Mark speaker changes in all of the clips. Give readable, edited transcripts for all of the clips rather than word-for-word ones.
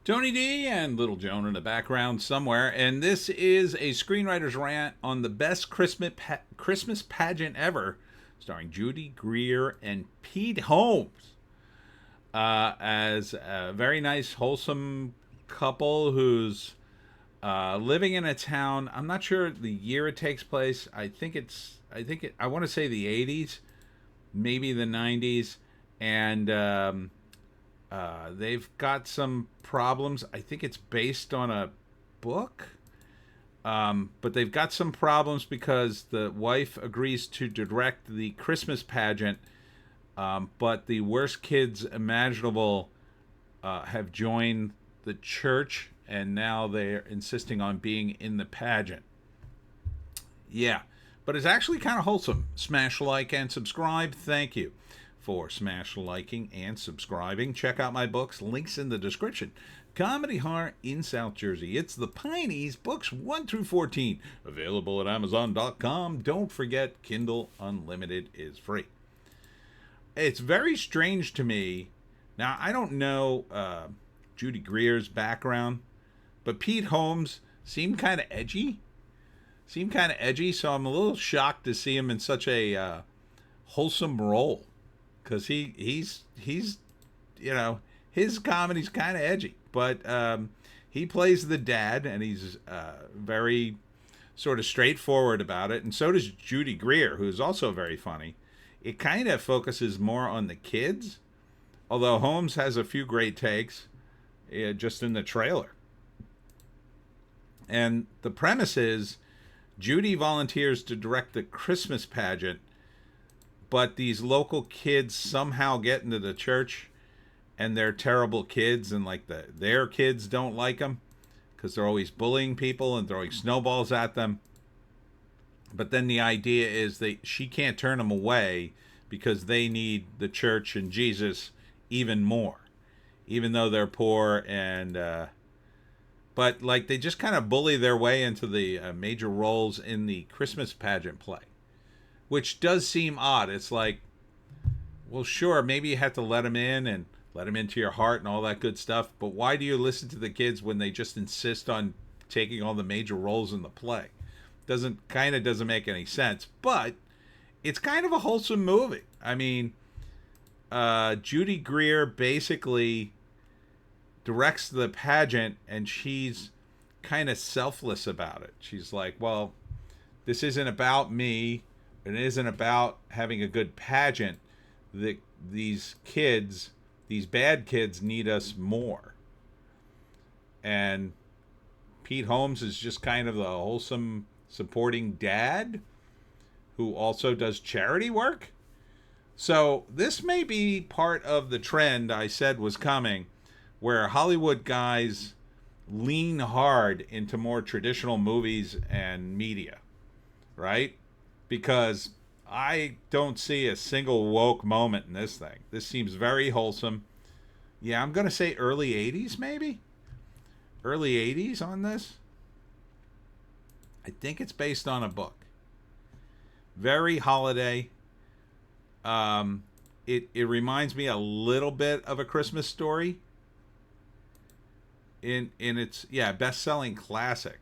Speaker 1: Tony D and Little Joan in the background somewhere, and this is a screenwriter's rant on the best Christmas pageant ever, starring Judy, Greer, and Pete Holmes as a very nice, wholesome couple who's living in a town. I'm not sure the year it takes place. I want to say the 80s, maybe the 90s, and they've got some problems. I think it's based on a book, but they've got some problems because the wife agrees to direct the Christmas pageant, but the worst kids imaginable have joined the church, and now they're insisting on being in the pageant. Yeah, but it's actually kind of wholesome. Smash like and subscribe. Thank you for smash liking and subscribing. Check out my books, links in the description. Comedy Horror in South Jersey. It's the Pineys, books 1 through 14, available at Amazon.com. Don't forget, Kindle Unlimited is free. It's very strange to me. Now, I don't know Judy Greer's background, but Pete Holmes seemed kind of edgy. So I'm a little shocked to see him in such a wholesome role, because he's his comedy's kind of edgy, but he plays the dad, and he's very sort of straightforward about it, and so does Judy Greer, who's also very funny. It kind of focuses more on the kids, although Holmes has a few great takes just in the trailer. And the premise is Judy volunteers to direct the Christmas pageant, but these local kids somehow get into the church, and they're terrible kids, and like their kids don't like them because they're always bullying people and throwing snowballs at them. But then the idea is she can't turn them away because they need the church and Jesus even more, even though they're poor, and but like they just kind of bully their way into the major roles in the Christmas pageant play, which does seem odd. It's like, well, sure, maybe you have to let them in and let them into your heart and all that good stuff, but why do you listen to the kids when they just insist on taking all the major roles in the play? Doesn't make any sense, but it's kind of a wholesome movie. I mean, Judy Greer basically directs the pageant, and she's kind of selfless about it. She's like, well, this isn't about me. It isn't about having a good pageant. These bad kids need us more. And Pete Holmes is just kind of the wholesome, supporting dad who also does charity work. So this may be part of the trend I said was coming, where Hollywood guys lean hard into more traditional movies and media, right? Because I don't see a single woke moment in this thing. This seems very wholesome. Yeah, I'm going to say early 80s, maybe? Early 80s on this? I think it's based on a book. Very holiday. It reminds me a little bit of A Christmas Story. In its best-selling classic.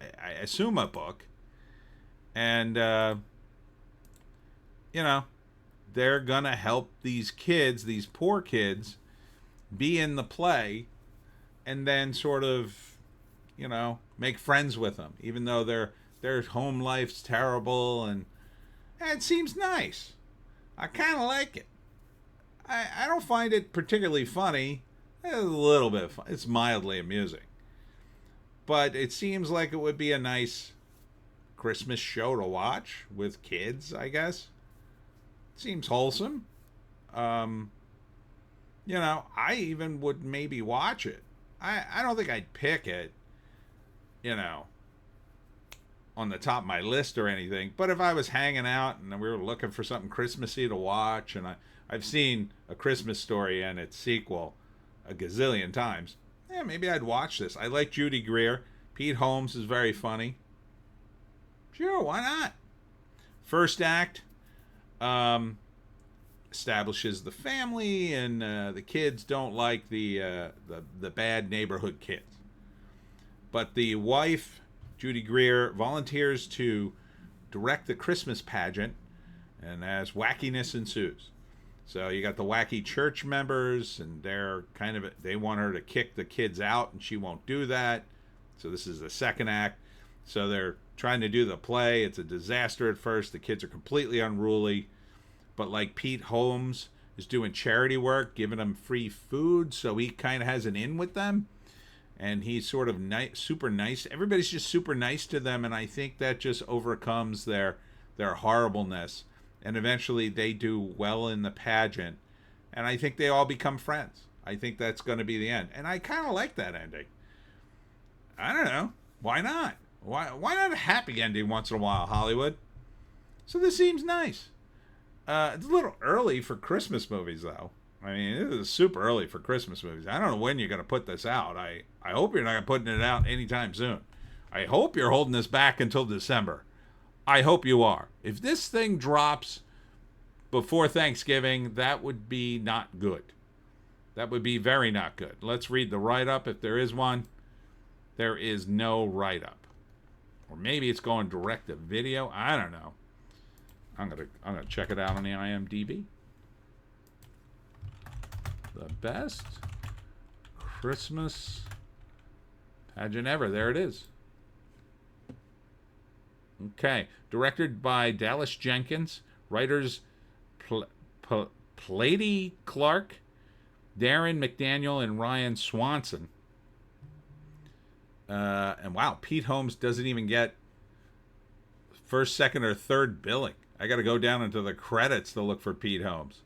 Speaker 1: I assume a book. And they're gonna help these kids, these poor kids, be in the play, and then sort of, make friends with them, even though their home life's terrible, and it seems nice. I kind of like it. I don't find it particularly funny. It's a little bit fun. It's mildly amusing, but it seems like it would be a nice Christmas show to watch with kids, I guess. Seems wholesome. I even would maybe watch it. I don't think I'd pick it, on the top of my list or anything. But if I was hanging out and we were looking for something Christmassy to watch, and I've seen A Christmas Story and its sequel a gazillion times, maybe I'd watch this. I like Judy Greer. Pete Holmes is very funny. Sure, why not? First act, establishes the family, and the kids don't like the bad neighborhood kids. But the wife, Judy Greer, volunteers to direct the Christmas pageant, and as wackiness ensues. So you got the wacky church members, and they want her to kick the kids out, and she won't do that. So this is the second act. So they're trying to do the play. It's a disaster at first. The kids are completely unruly. But like Pete Holmes is doing charity work, giving them free food, so he kind of has an in with them. And he's sort of super nice. Everybody's just super nice to them, and I think that just overcomes their horribleness. And eventually they do well in the pageant. And I think they all become friends. I think that's going to be the end. And I kind of like that ending. I don't know. Why not? Why not a happy ending once in a while, Hollywood? So this seems nice. It's a little early for Christmas movies, though. I mean, it is super early for Christmas movies. I don't know when you're going to put this out. I hope you're not putting it out anytime soon. I hope you're holding this back until December. I hope you are. If this thing drops before Thanksgiving, that would be not good. That would be very not good. Let's read the write-up if there is one. There is no write-up. Or maybe it's going direct to video. I don't know. I'm gonna check it out on the IMDb. The best Christmas pageant ever. There it is. Okay. Directed by Dallas Jenkins. Writers Plady Clark, Darren McDaniel, and Ryan Swanson. And wow, Pete Holmes doesn't even get first, second, or third billing. I got to go down into the credits to look for Pete Holmes.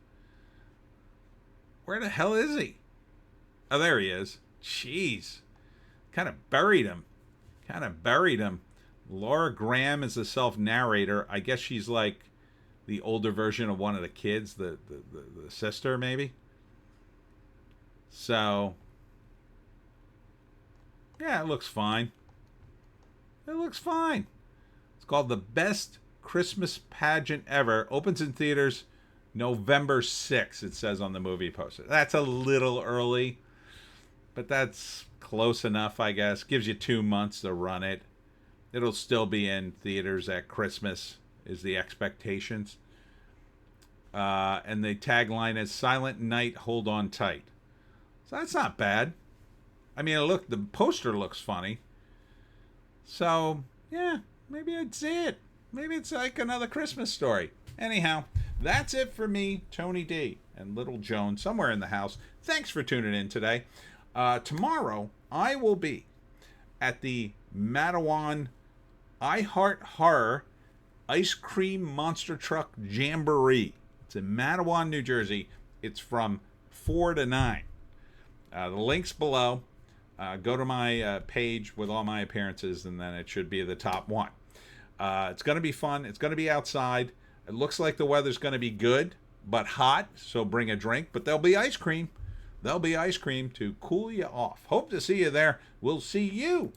Speaker 1: Where the hell is he? Oh, there he is. Jeez. Kind of buried him. Laura Graham is the self-narrator. I guess she's like the older version of one of the kids, the sister, maybe. So, yeah, it looks fine. It's called The Best Christmas Pageant Ever. Opens in theaters November 6th, it says on the movie poster. That's a little early, but that's close enough, I guess. Gives you 2 months to run it. It'll still be in theaters at Christmas, is the expectations. And the tagline is Silent Night, Hold On Tight. So that's not bad. I mean, the poster looks funny. So, yeah, maybe I'd see it. Maybe it's like another Christmas story. Anyhow, that's it for me, Tony D, and Little Joan, somewhere in the house. Thanks for tuning in today. Tomorrow, I will be at the Matawan I Heart Horror Ice Cream Monster Truck Jamboree. It's in Matawan, New Jersey. It's from 4 to 9. The link's below. Go to my page with all my appearances, and then it should be the top one. It's going to be fun. It's going to be outside. It looks like the weather's going to be good, but hot, so bring a drink. But there'll be ice cream. To cool you off. Hope to see you there. We'll see you